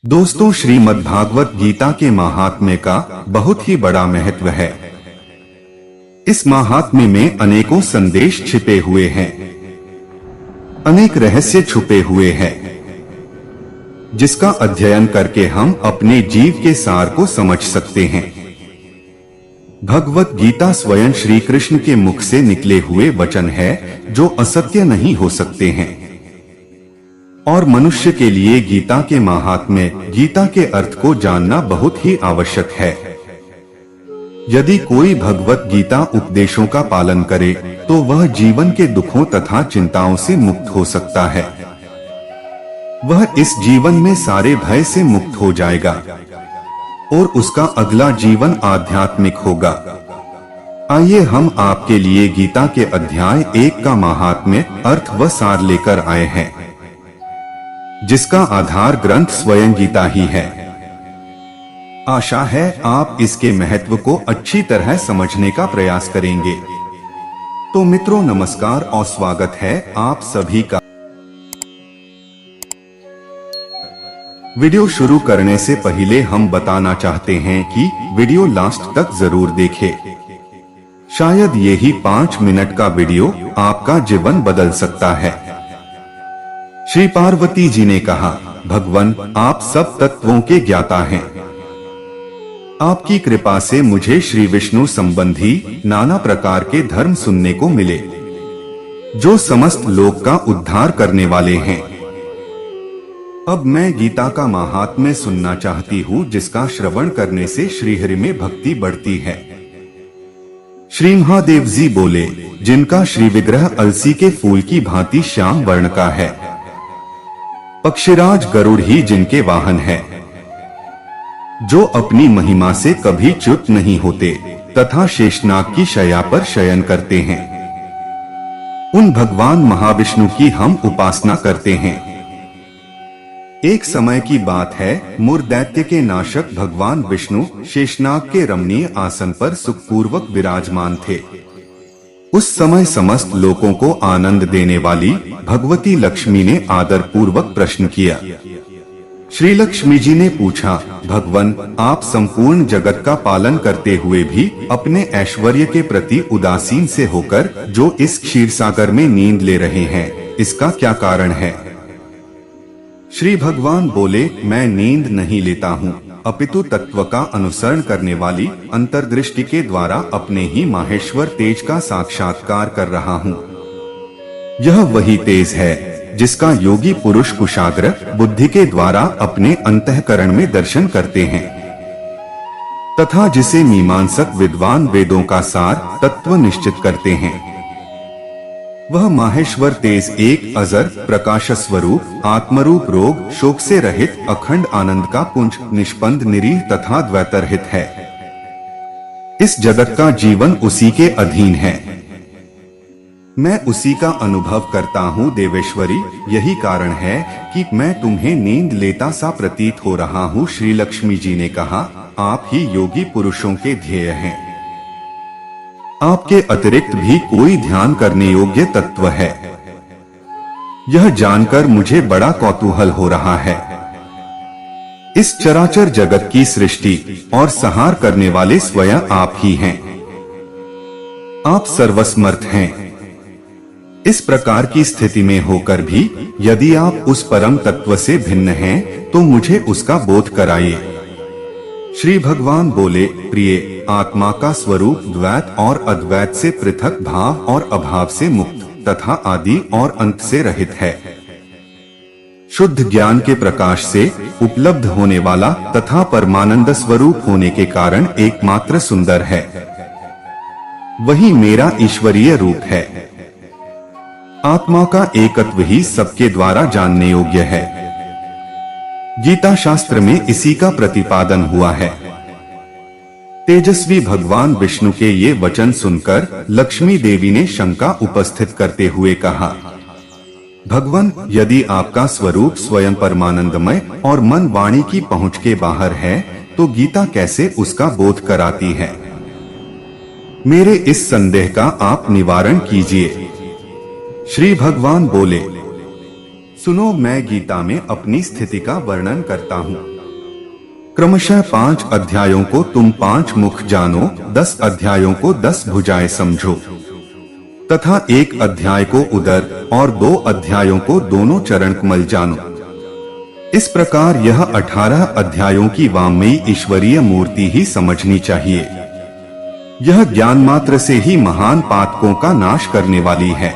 दोस्तों, श्रीमद् भागवत गीता के महात्म्य का बहुत ही बड़ा महत्व है। इस महात्म्य में अनेकों संदेश छिपे हुए हैं, अनेक रहस्य छुपे हुए हैं, जिसका अध्ययन करके हम अपने जीव के सार को समझ सकते हैं। भगवत गीता स्वयं श्री कृष्ण के मुख से निकले हुए वचन है, जो असत्य नहीं हो सकते हैं। और मनुष्य के लिए गीता के महात्म्य, गीता के अर्थ को जानना बहुत ही आवश्यक है। यदि कोई भगवत गीता उपदेशों का पालन करे, तो वह जीवन के दुखों तथा चिंताओं से मुक्त हो सकता है। वह इस जीवन में सारे भय से मुक्त हो जाएगा और उसका अगला जीवन आध्यात्मिक होगा। आइए हम आपके लिए गीता के अध्याय 1 का महात्म्य, अर्थ व सार लेकर आए हैं, जिसका आधार ग्रंथ स्वयं गीता ही है। आशा है आप इसके महत्व को अच्छी तरह समझने का प्रयास करेंगे। तो मित्रों, नमस्कार और स्वागत है आप सभी का। वीडियो शुरू करने से पहले हम बताना चाहते हैं कि वीडियो लास्ट तक जरूर देखें। शायद यही 5 मिनट का वीडियो आपका जीवन बदल सकता है। श्री पार्वती जी ने कहा, भगवान, आप सब तत्वों के ज्ञाता हैं। आपकी कृपा से मुझे श्री विष्णु संबंधी नाना प्रकार के धर्म सुनने को मिले, जो समस्त लोक का उद्धार करने वाले हैं। अब मैं गीता का महात्म्य सुनना चाहती हूँ, जिसका श्रवण करने से श्रीहरि में भक्ति बढ़ती है। श्री महादेव जी बोले, जिनका श्री विग्रह अलसी के फूल की भांति श्याम वर्ण का है, पक्षीराज गरुड़ ही जिनके वाहन है, जो अपनी महिमा से कभी च्युत नहीं होते तथा शेषनाग की शैया पर शयन करते हैं, उन भगवान महाविष्णु की हम उपासना करते हैं। एक समय की बात है, मुर दैत्य के नाशक भगवान विष्णु शेषनाग के रमणीय आसन पर सुखपूर्वक विराजमान थे। उस समय समस्त लोगों को आनंद देने वाली भगवती लक्ष्मी ने आदर पूर्वक प्रश्न किया। श्री लक्ष्मी जी ने पूछा, भगवान, आप संपूर्ण जगत का पालन करते हुए भी अपने ऐश्वर्य के प्रति उदासीन से होकर जो इस क्षीर सागर में नींद ले रहे हैं, इसका क्या कारण है? श्री भगवान बोले, मैं नींद नहीं लेता हूँ, अपितु तत्व का अनुसरण करने वाली अंतर्दृष्टि के द्वारा अपने ही माहेश्वर तेज का साक्षात्कार कर रहा हूँ। यह वही तेज है जिसका योगी पुरुष कुशाग्र बुद्धि के द्वारा अपने अंतःकरण में दर्शन करते हैं, तथा जिसे मीमांसक विद्वान वेदों का सार तत्व निश्चित करते हैं। वह माहेश्वर तेज एक अजर प्रकाश स्वरूप, आत्मरूप, रोग शोक से रहित अखंड आनंद का पुंज, निष्पंद, निरीह तथा द्वैतरहित है। इस जगत का जीवन उसी के अधीन है। मैं उसी का अनुभव करता हूँ देवेश्वरी। यही कारण है कि मैं तुम्हें नींद लेता सा प्रतीत हो रहा हूँ। श्री लक्ष्मी जी ने कहा, आप ही योगी पुरुषों के ध्येय हैं। आपके अतिरिक्त भी कोई ध्यान करने योग्य तत्व है। यह जानकर मुझे बड़ा कौतूहल हो रहा है। इस चराचर जगत की सृष्टि और संहार करने वाले स्वयं आप ही हैं। आप सर्वसमर्थ हैं। इस प्रकार की स्थिति में होकर भी यदि आप उस परम तत्व से भिन्न हैं, तो मुझे उसका बोध कराइए। श्री भगवान बोले, प्रिय, आत्मा का स्वरूप द्वैत और अद्वैत से पृथक, भाव और अभाव से मुक्त तथा आदि और अंत से रहित है। शुद्ध ज्ञान के प्रकाश से उपलब्ध होने वाला तथा परमानंद स्वरूप होने के कारण एकमात्र सुंदर है। वही मेरा ईश्वरीय रूप है। आत्मा का एकत्व ही सबके द्वारा जानने योग्य है। गीता शास्त्र में इसी का प्रतिपादन हुआ है। तेजस्वी भगवान विष्णु के ये वचन सुनकर लक्ष्मी देवी ने शंका उपस्थित करते हुए कहा, भगवान, यदि आपका स्वरूप स्वयं परमानंदमय और मन वाणी की पहुंच के बाहर है, तो गीता कैसे उसका बोध कराती है? मेरे इस संदेह का आप निवारण कीजिए। श्री भगवान बोले, सुनो, मैं गीता में अपनी स्थिति का वर्णन करता हूँ। क्रमशः 5 अध्यायों को तुम 5 मुख जानो, 10 अध्यायों को 10 भुजाएं समझो, तथा 1 अध्याय को उदर और 2 अध्यायों को दोनों चरण कमल जानो। इस प्रकार यह 18 अध्यायों की वाङ्मयी ईश्वरीय मूर्ति ही समझनी चाहिए। यह ज्ञान मात्र से ही महान पातकों का नाश करने वाली है।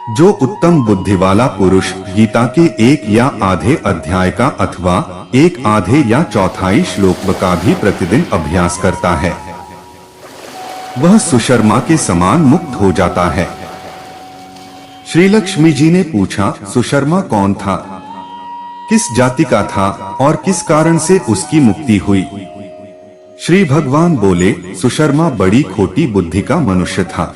जो उत्तम बुद्धि वाला पुरुष गीता के 1 या आधे अध्याय का अथवा 1 आधे या चौथाई श्लोक का भी प्रतिदिन अभ्यास करता है, वह सुशर्मा के समान मुक्त हो जाता है। श्री लक्ष्मी जी ने पूछा, सुशर्मा कौन था, किस जाति का था और किस कारण से उसकी मुक्ति हुई? श्री भगवान बोले, सुशर्मा बड़ी खोटी बुद्धि का मनुष्य था।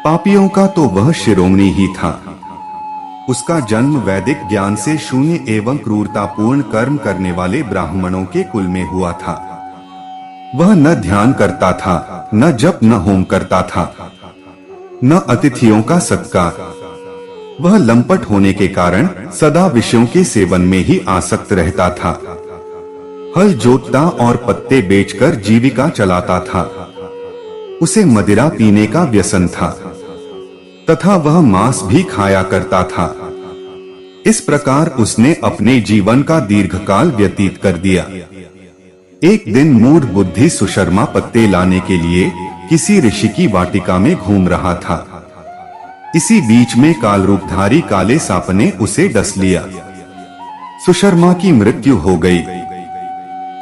पापियों का तो वह शिरोमणि ही था। उसका जन्म वैदिक ज्ञान से शून्य एवं क्रूरतापूर्ण कर्म करने वाले ब्राह्मणों के कुल में हुआ था। वह न ध्यान करता था, न जप न होम करता था, न अतिथियों का सत्कार। वह लंपट होने के कारण सदा विषयों के सेवन में ही आसक्त रहता था। हल जोतता और पत्ते बेचकर जीविका चलाता था। उसे मदिरा पीने का व्यसन था तथा वह मांस भी खाया करता था। इस प्रकार उसने अपने जीवन का दीर्घकाल व्यतीत कर दिया। एक दिन मूढ़ बुद्धि सुशर्मा पत्ते लाने के लिए किसी ऋषि की वाटिका में घूम रहा था। इसी बीच में काल रूपधारी काले सांप ने उसे डस लिया। सुशर्मा की मृत्यु हो गई।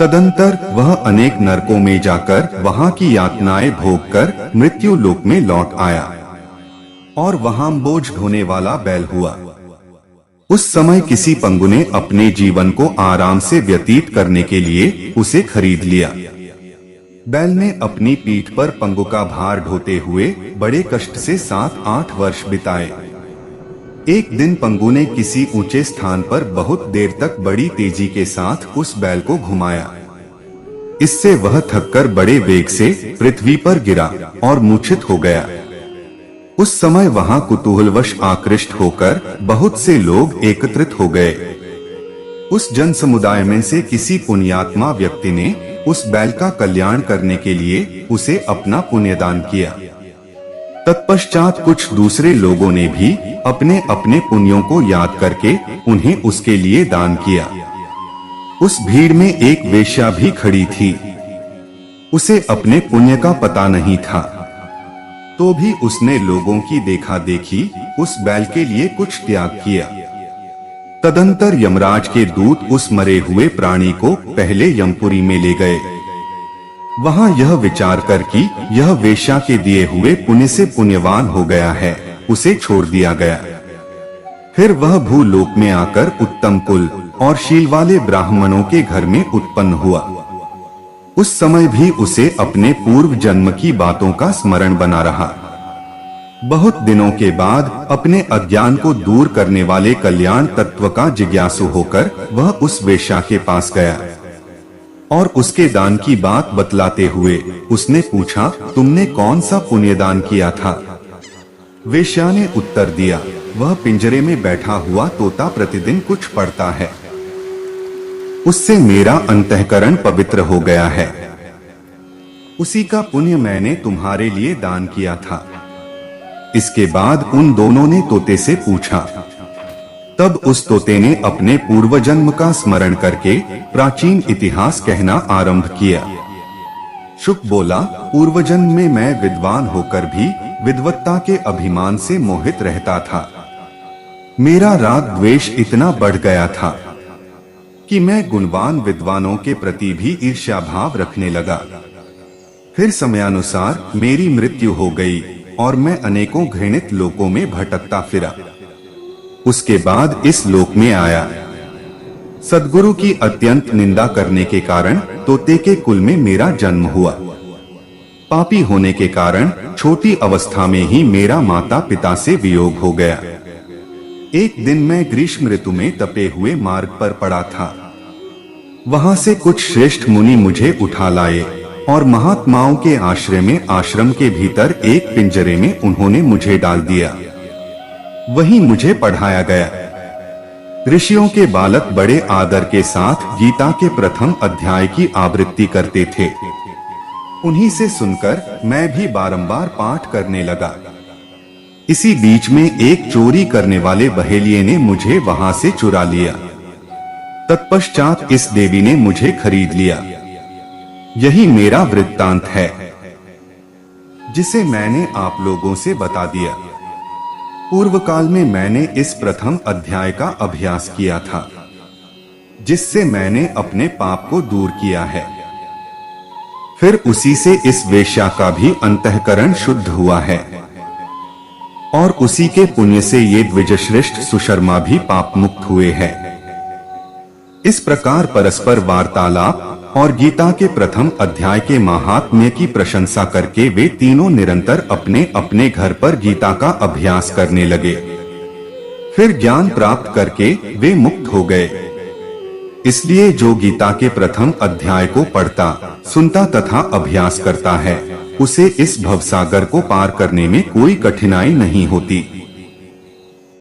तदंतर वह अनेक नरकों में जाकर वहां की यातनाएं भोगकर मृत्यु लोक में लौट आया और वहां बोझ ढोने वाला बैल हुआ। उस समय किसी पंगु ने अपने जीवन को आराम से व्यतीत करने के लिए उसे खरीद लिया। बैल ने अपनी पीठ पर पंगु का भार ढोते हुए बड़े कष्ट से 7-8 वर्ष बिताए। एक दिन पंगु ने किसी ऊंचे स्थान पर बहुत देर तक बड़ी तेजी के साथ उस बैल को घुमाया। इससे वह थककर बड़े वेग से पृथ्वी पर गिरा और मूर्छित हो गया। उस समय वहां कुतूहलवश आकृष्ट होकर बहुत से लोग एकत्रित हो गए। उस जन समुदाय में से किसी पुण्यात्मा व्यक्ति ने उस बैल का कल्याण करने के लिए उसे अपना पुण्यदान किया। तत्पश्चात कुछ दूसरे लोगों ने भी अपने अपने पुण्यों को याद करके उन्हें उसके लिए दान किया। उस भीड़ में एक वेश्या भी खड़ी थी। उसे अपने पुण्य का पता नहीं था, तो भी उसने लोगों की देखा देखी उस बैल के लिए कुछ त्याग किया। तदंतर यमराज के दूत उस मरे हुए प्राणी को पहले यमपुरी में ले गए। वहां यह विचार कर कि यह वेश्या के दिए हुए पुण्य से पुण्यवान हो गया है, उसे छोड़ दिया गया। फिर वह भूलोक में आकर उत्तम कुल और शील वाले ब्राह्मणों के घर में उत्पन्न हुआ। उस समय भी उसे अपने पूर्व जन्म की बातों का स्मरण बना रहा। बहुत दिनों के बाद अपने अज्ञान को दूर करने वाले कल्याण तत्व का जिज्ञासु होकर वह उस वेश्या के पास गया और उसके दान की बात बतलाते हुए उसने पूछा, तुमने कौन सा पुण्यदान किया था? वेश्या ने उत्तर दिया, वह पिंजरे में बैठा हुआ तोता प्रतिदिन कुछ पढ़ता है, उससे मेरा अंतःकरण पवित्र हो गया है। उसी का पुण्य मैंने तुम्हारे लिए दान किया था। इसके बाद उन दोनों ने तोते से पूछा। तब उस तोते ने अपने पूर्व जन्म का स्मरण करके प्राचीन इतिहास कहना आरंभ किया। शुक बोला, पूर्व जन्म में मैं विद्वान होकर भी विद्वत्ता के अभिमान से मोहित रहता था। मेरा राग द्वेष इतना बढ़ गया था कि मैं गुणवान विद्वानों के प्रति भी ईर्ष्या भाव रखने लगा। फिर समयानुसार मेरी मृत्यु हो गई और मैं अनेकों घृणित लोकों में भटकता फिरा। उसके बाद इस लोक में आया। सद्गुरु की अत्यंत निंदा करने के कारण तोते के कुल में मेरा जन्म हुआ। पापी होने के कारण छोटी अवस्था में ही मेरा माता पिता से वियोग हो गया। एक दिन मैं ग्रीष्म ऋतु में तपे हुए मार्ग पर पड़ा था। वहां से कुछ श्रेष्ठ मुनि मुझे उठा लाए और महात्माओं के आश्रय में आश्रम के भीतर एक पिंजरे में उन्होंने मुझे डाल दिया। वही मुझे पढ़ाया गया। ऋषियों के बालक बड़े आदर के साथ गीता के प्रथम अध्याय की आवृत्ति करते थे। उन्हीं से सुनकर मैं भी बारंबार पाठ करने लगा। इसी बीच में एक चोरी करने वाले बहेलिये ने मुझे वहां से चुरा लिया। तत्पश्चात इस देवी ने मुझे खरीद लिया। यही मेरा वृत्तांत है, जिसे मैंने आप लोगों से बता दिया। पूर्व काल में मैंने इस प्रथम अध्याय का अभ्यास किया था, जिससे मैंने अपने पाप को दूर किया है। फिर उसी से इस वेश्या का भी अंतःकरण शुद्ध हुआ है, और उसी के पुण्य से ये द्विजश्रेष्ठ सुशर्मा भी पाप मुक्त हुए हैं। इस प्रकार परस्पर वार्तालाप और गीता के प्रथम अध्याय के महात्म्य की प्रशंसा करके वे तीनों निरंतर अपने अपने घर पर गीता का अभ्यास करने लगे। फिर ज्ञान प्राप्त करके वे मुक्त हो गए। इसलिए जो गीता के प्रथम अध्याय को पढ़ता, सुनता तथा अभ्यास करता है, उसे इस भवसागर को पार करने में कोई कठिनाई नहीं होती।